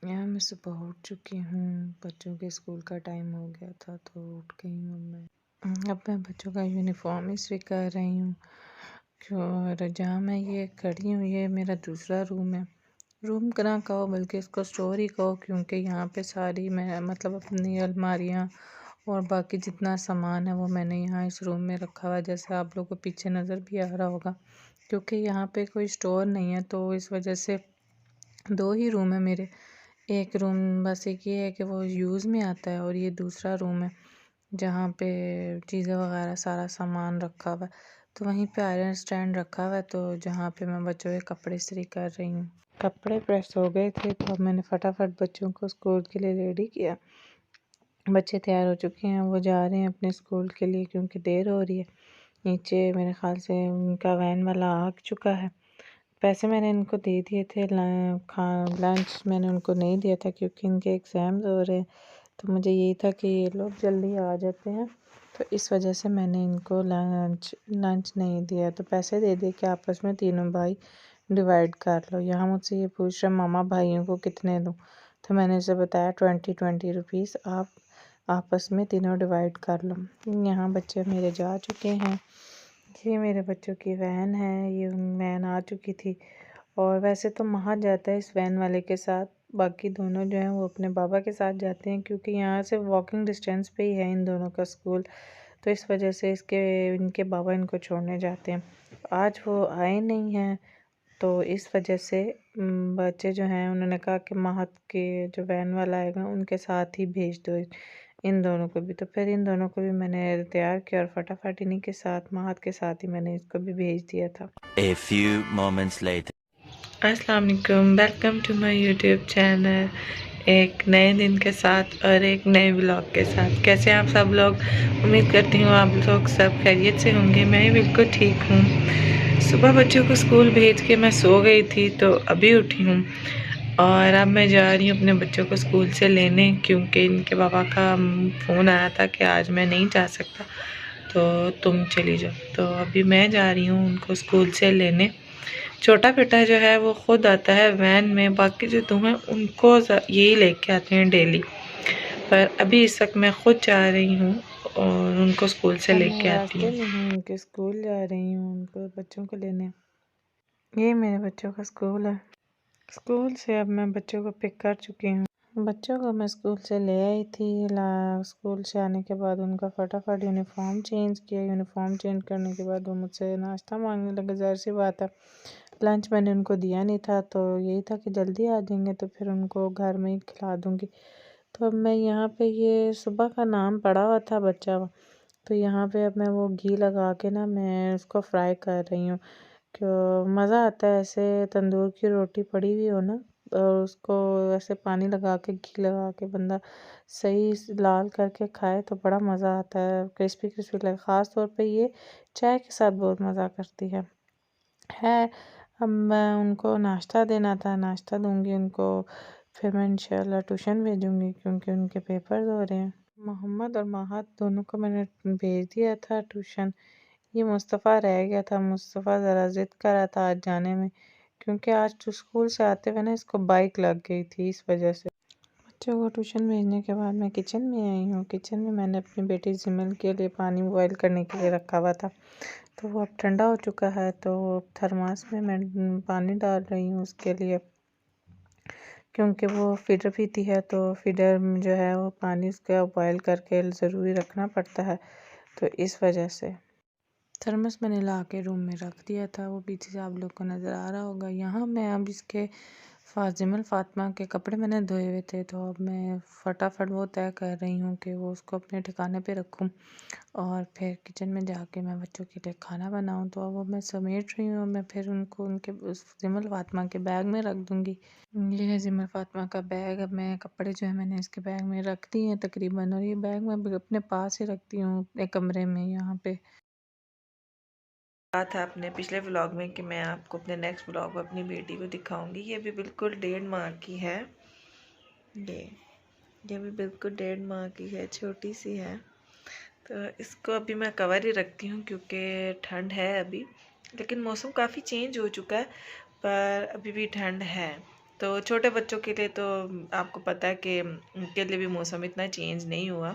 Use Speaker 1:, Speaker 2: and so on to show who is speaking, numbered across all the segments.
Speaker 1: यहाँ मैं सुबह उठ चुकी हूँ। बच्चों के स्कूल का टाइम हो गया था तो उठ गई हूँ अब मैं बच्चों का यूनिफॉर्म इस्त्री कर रही हूँ। और जहाँ मैं ये खड़ी हूँ ये मेरा दूसरा रूम है। रूम ना कहो बल्कि इसको स्टोर ही कहो, क्योंकि यहाँ पे सारी मैं मतलब अपनी अलमारियाँ और बाकी जितना सामान है वो मैंने यहाँ इस रूम में रखा हुआ है, जैसे आप लोगों को पीछे नज़र भी आ रहा होगा। क्योंकि यहाँ पे कोई स्टोर नहीं है तो इस वजह से दो ही रूम है मेरे। एक रूम बस एक ये है कि वो यूज़ में आता है, और ये दूसरा रूम है जहाँ पे चीज़ें वगैरह सारा सामान रखा हुआ है। तो वहीं पे आयरन स्टैंड रखा हुआ है, तो जहाँ पे मैं बच्चों के कपड़े इस्त्री कर रही हूँ। कपड़े प्रेस हो गए थे तो अब मैंने फटाफट बच्चों को स्कूल के लिए रेडी किया। बच्चे तैयार हो चुके हैं, वो जा रहे हैं अपने स्कूल के लिए क्योंकि देर हो रही है। नीचे मेरे ख्याल से उनका वैन वाला आ चुका है। पैसे मैंने इनको दे दिए थे, लंच मैंने उनको नहीं दिया था क्योंकि इनके एग्ज़ाम्स हो रहे हैं। तो मुझे यही था कि ये लोग जल्दी आ जाते हैं, तो इस वजह से मैंने इनको लंच नहीं दिया। तो पैसे दे दे के आपस में तीनों भाई डिवाइड कर लो। यहाँ मुझसे ये पूछ रहे मामा भाइयों को कितने दूँ, तो मैंने इसे बताया 20 रुपीज़ आप आपस में तीनों डिवाइड कर लो। यहाँ बच्चे मेरे जा चुके हैं। ये मेरे बच्चों की वैन है, ये वैन आ चुकी थी। और वैसे तो महद जाता है इस वैन वाले के साथ, बाकी दोनों जो हैं वो अपने बाबा के साथ जाते हैं क्योंकि यहाँ से वॉकिंग डिस्टेंस पे ही है इन दोनों का स्कूल। तो इस वजह से इनके बाबा इनको छोड़ने जाते हैं। आज वो आए नहीं हैं तो इस वजह से बच्चे जो हैं उन्होंने कहा कि महद के जो वैन वाला आएगा उनके साथ ही भेज दो इन दोनों को भी। तो फिर इन दोनों को भी मैंने तैयार किया और फटाफट इन्हीं के साथ महद के साथ ही मैंने इसको भी भेज दिया था।
Speaker 2: A few moments later.
Speaker 1: अस्सलाम वालेकुम, welcome to my YouTube channel. एक नए दिन के साथ और एक नए ब्लॉग के साथ। कैसे आप सब लोग? उम्मीद करती हूँ आप लोग सब खैरियत से होंगे। मैं भी बिल्कुल ठीक हूँ। सुबह बच्चों को स्कूल भेज के मैं सो गई थी तो अभी उठी हूँ और अब मैं जा रही हूँ अपने बच्चों को स्कूल से लेने, क्योंकि इनके पापा का फ़ोन आया था कि आज मैं नहीं जा सकता तो तुम चली जाओ। तो अभी मैं जा रही हूँ उनको स्कूल से लेने। छोटा बेटा जो है वो खुद आता है वैन में, बाकी जो दो हैं उनको यही लेके आते हैं डेली। पर अभी इस वक्त मैं खुद जा रही हूँ और उनको स्कूल से लेके आती हूँ। उनके स्कूल जा रही हूँ उनको बच्चों को लेने। ये मेरे बच्चों का स्कूल है। स्कूल से अब मैं बच्चों को पिक कर चुकी हूँ। बच्चों को मैं स्कूल से ले आई थी। स्कूल से आने के बाद उनका फटाफट यूनिफॉर्म चेंज किया। यूनिफॉर्म चेंज करने के बाद वो मुझसे नाश्ता मांगने लगे। ज़ाहिर सी बात है, लंच मैंने उनको दिया नहीं था तो यही था कि जल्दी आ जाएंगे तो फिर उनको घर में ही खिला दूँगी। तो अब मैं यहाँ पे ये सुबह का नाम पड़ा हुआ था बच्चा, तो यहाँ पे अब मैं वो घी लगा के ना मैं उसको फ्राई कर रही हूँ। क्यों मज़ा आता है ऐसे तंदूर की रोटी पड़ी हुई हो ना और उसको ऐसे पानी लगा के घी लगा के बंदा सही लाल करके खाए तो बड़ा मज़ा आता है, क्रिस्पी क्रिस्पी लगे। ख़ास तौर पे ये चाय के साथ बहुत मज़ा करती है। अब मैं उनको नाश्ता देना था, नाश्ता दूंगी उनको, फिर मैं इंशाल्लाह ट्यूशन भेजूंगी क्योंकि उनके पेपर्स हो रहे हैं। मोहम्मद और महद दोनों को मैंने भेज दिया था ट्यूशन। ये मुस्तफ़ा रह गया था। मुस्तफ़ा ज़रा ज़िद कर रहा था आज जाने में, क्योंकि आज तो स्कूल से आते हुए ना इसको बाइक लग गई थी, इस वजह से। बच्चों को ट्यूशन भेजने के बाद मैं किचन में आई हूँ। किचन में मैंने अपनी बेटी जिमल के लिए पानी बॉयल करने के लिए रखा हुआ था, तो वो अब ठंडा हो चुका है तो थर्मास में मैं पानी डाल रही हूँ उसके लिए, क्योंकि वो फीडर पीती है तो फीडर जो है वो पानी उसका बॉयल करके ज़रूरी रखना पड़ता है, तो इस वजह से थर्मस मैंने ला के रूम में रख दिया था। वो पीछे से आप लोग को नज़र आ रहा होगा। यहाँ मैं अब इसके फाजिमल फातिमा के कपड़े मैंने धोए हुए थे तो अब मैं फटाफट वो तय कर रही हूँ कि वो उसको अपने ठिकाने पे रखूँ और फिर किचन में जाके मैं बच्चों के लिए खाना बनाऊँ। तो अब वो मैं समेट रही हूँ। मैं फिर उनको उनके उस जिमल फातिमा के बैग में रख दूँगी। ये है जिमल फातिमा का बैग। अब मैं कपड़े जो है मैंने इसके बैग में रख दिए हैं तकरीबन, और ये बैग मैं अपने पास ही रखती हूँ एक कमरे में यहाँ पे। कहा था अपने पिछले व्लॉग में कि मैं आपको अपने नेक्स्ट व्लॉग में अपनी बेटी को दिखाऊंगी। ये भी बिल्कुल 1.5 माह की है। ये भी बिल्कुल 1.5 माह की है, छोटी सी है। तो इसको अभी मैं कवर ही रखती हूँ क्योंकि ठंड है अभी, लेकिन मौसम काफ़ी चेंज हो चुका है पर अभी भी ठंड है। तो छोटे बच्चों के लिए तो आपको पता है कि उनके लिए भी मौसम इतना चेंज नहीं हुआ,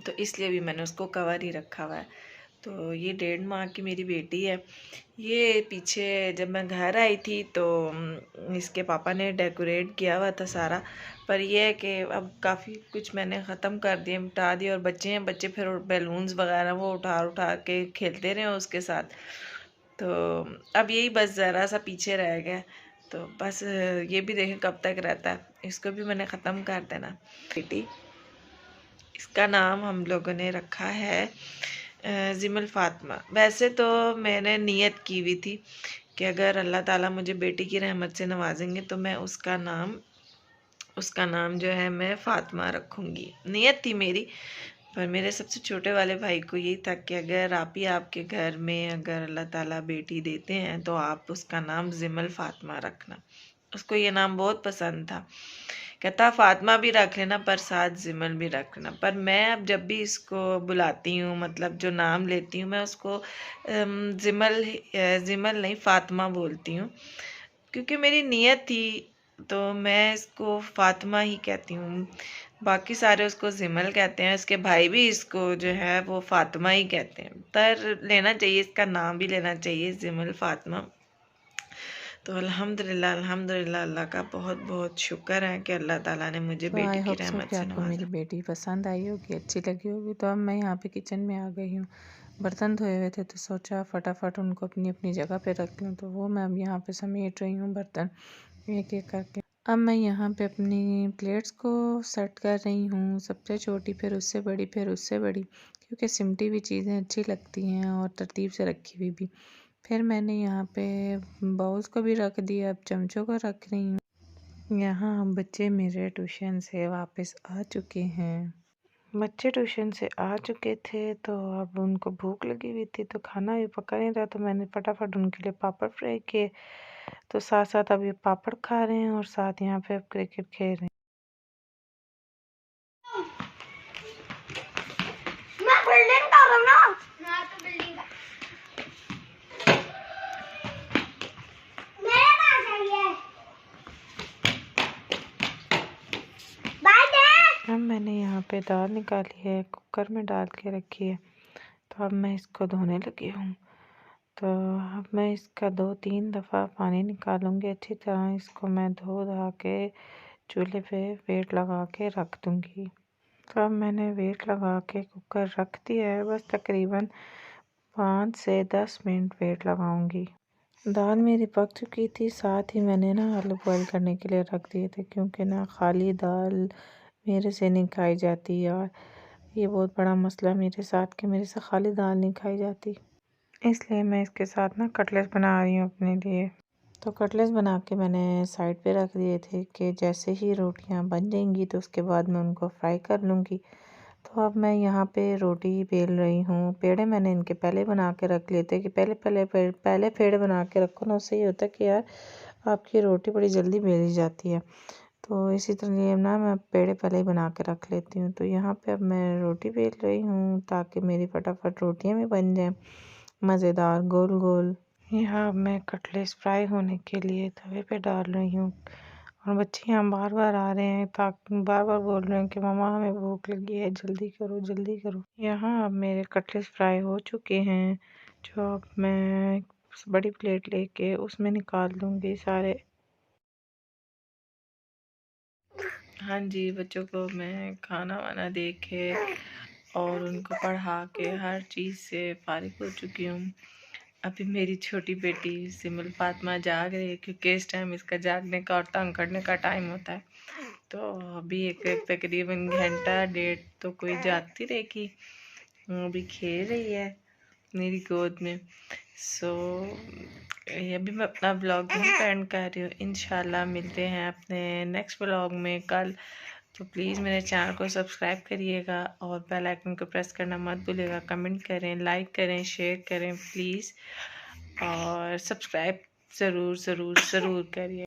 Speaker 1: तो इसलिए भी मैंने उसको कवर ही रखा हुआ है। तो ये 1.5 माह की मेरी बेटी है। ये पीछे जब मैं घर आई थी तो इसके पापा ने डेकोरेट किया हुआ था सारा, पर यह है कि अब काफ़ी कुछ मैंने ख़त्म कर दिया, मिटा दिया। और बच्चे हैं, बच्चे फिर बैलून्स वगैरह वो उठा उठा के खेलते रहे उसके साथ। तो अब यही बस ज़रा सा पीछे रह गया, तो बस ये भी देखें कब तक रहता है, इसको भी मैंने ख़त्म कर देना। बेटी, इसका नाम हम लोगों ने रखा है जिमल फ़ातिमा। वैसे तो मैंने नियत की हुई थी कि अगर अल्लाह ताला मुझे बेटी की रहमत से नवाजेंगे तो मैं उसका नाम जो है मैं फ़ातिमा रखूँगी। नियत थी मेरी, पर मेरे सबसे छोटे वाले भाई को यही था कि अगर आपके घर में अगर अल्लाह ताला बेटी देते हैं तो आप उसका नाम जिमल फ़ातिमा रखना। उसको ये नाम बहुत पसंद था, कहता फ़ातिमा भी रख लेना पर साथ जिमल भी रख लेना। पर मैं अब जब भी इसको बुलाती हूँ, मतलब जो नाम लेती हूँ, मैं उसको जिमल नहीं फ़ातिमा बोलती हूँ, क्योंकि मेरी नीयत थी। तो मैं इसको फ़ातिमा ही कहती हूँ, बाकी सारे उसको जिमल कहते हैं। इसके भाई भी इसको जो है वो फ़ातिमा ही कहते हैं। तर लेना चाहिए, इसका नाम भी लेना चाहिए जिमल फ़ातिमा। तो अल्हम्दुलिल्लाह अल्हम्दुलिल्लाह, अल्लाह का बहुत बहुत शुक्र है कि अल्लाह ताला ने मुझे
Speaker 3: तो
Speaker 1: बेटी
Speaker 3: आई
Speaker 1: की
Speaker 3: होप सो
Speaker 1: रहमत
Speaker 3: कि
Speaker 1: से
Speaker 3: आपको मेरी
Speaker 1: नवाजा।
Speaker 3: बेटी पसंद आई होगी, अच्छी लगी होगी। तो अब मैं यहाँ पे किचन में आ गई हूँ। बर्तन धोए हुए थे तो सोचा फटाफट उनको अपनी अपनी जगह पे रख लूँ, तो वो मैं अब यहाँ पे समेट रही हूँ बर्तन एक एक करके। अब मैं यहाँ पे अपनी प्लेट्स को सेट कर रही हूँ, सबसे छोटी, फिर उससे बड़ी, फिर उससे बड़ी, क्योंकि सिमटी हुई चीज़ें अच्छी लगती हैं और तरतीब से रखी हुई भी। फिर मैंने यहाँ पे बाउल्स को भी रख दिया, अब चमचों को रख रही हूँ। यहाँ बच्चे मेरे ट्यूशन से वापस आ चुके हैं। बच्चे ट्यूशन से आ चुके थे तो अब उनको भूख लगी हुई थी, तो खाना भी पका नहीं था, तो मैंने फटाफट उनके लिए पापड़ फ्राई किए। तो साथ साथ अब ये पापड़ खा रहे हैं और साथ यहाँ पे अब क्रिकेट खेल रहे हैं।
Speaker 4: मैं बिल्डिंग कर रहा हूँ ना तो बिल्डिंग का मेरे पास चाहिए बाय।
Speaker 3: अब मैंने यहाँ पे दाल निकाली है, कुकर में डाल के रखी है, तो अब मैं इसको धोने लगी हूँ। तो अब मैं इसका 2-3 दफ़ा पानी निकालूंगी, अच्छी तरह इसको मैं धो धा के चूल्हे पे वेट लगा के रख दूंगी। तो अब मैंने वेट लगा के कुकर रख दिया है, बस तकरीबन 5 से 10 मिनट वेट लगाऊंगी। दाल मेरी पक चुकी थी, साथ ही मैंने ना आलू बॉयल करने के लिए रख दिए थे, क्योंकि ना खाली दाल मेरे से नहीं खाई जाती यार। ये बहुत बड़ा मसला मेरे साथ कि मेरे से खाली दाल नहीं खाई जाती, इसलिए मैं इसके साथ ना कटलेट बना रही हूँ अपने लिए। तो कटलेट बना के मैंने साइड पे रख दिए थे कि जैसे ही रोटियाँ बन जाएंगी तो उसके बाद मैं उनको फ्राई कर लूँगी। तो अब मैं यहाँ पे रोटी बेल रही हूँ। पेड़े मैंने इनके पहले बना के रख लिए थे कि पहले पेड़े बना के रखो ना, उससे ये होता है कि यार आपकी रोटी बड़ी जल्दी बेली जाती है। तो इसी तरह ना मैं पेड़े पहले ही बना के रख लेती हूँ। तो यहाँ पे अब मैं रोटी बेल रही हूँ ताकि मेरी फटाफट रोटियाँ भी बन जाएँ मज़ेदार गोल गोल। यहाँ अब मैं कटलेट्स फ्राई होने के लिए तवे पे डाल रही हूँ, और बच्चे यहाँ बार बार आ रहे हैं, ताकि बार बार बोल रहे हैं कि मम्मा हमें भूख लगी है, जल्दी करो जल्दी करो। यहाँ अब मेरे कटलेट्स फ्राई हो चुके हैं, जो अब मैं बड़ी प्लेट लेके उसमें निकाल दूँगी सारे।
Speaker 1: हाँ जी, बच्चों को मैं खाना वाना दे के और उनको पढ़ा के हर चीज़ से फारिग हो चुकी हूँ। अभी मेरी छोटी बेटी सिमल फ़ातिमा जाग रही है, क्योंकि इस टाइम इसका जागने का और तंग करने का टाइम होता है। तो अभी एक तकरीबन घंटा डेढ़ तो कोई जागती रहेगी। अभी खेल रही है मेरी गोद में। सो अभी मैं अपना ब्लॉग यहीं पे एंड कर रही हूँ। इंशाल्लाह मिलते हैं अपने नेक्स्ट ब्लॉग में कल। तो प्लीज़ मेरे चैनल को सब्सक्राइब करिएगा और बेल आइकन को प्रेस करना मत भूलिएगा। कमेंट करें, लाइक करें, शेयर करें प्लीज़, और सब्सक्राइब ज़रूर ज़रूर ज़रूर करिए।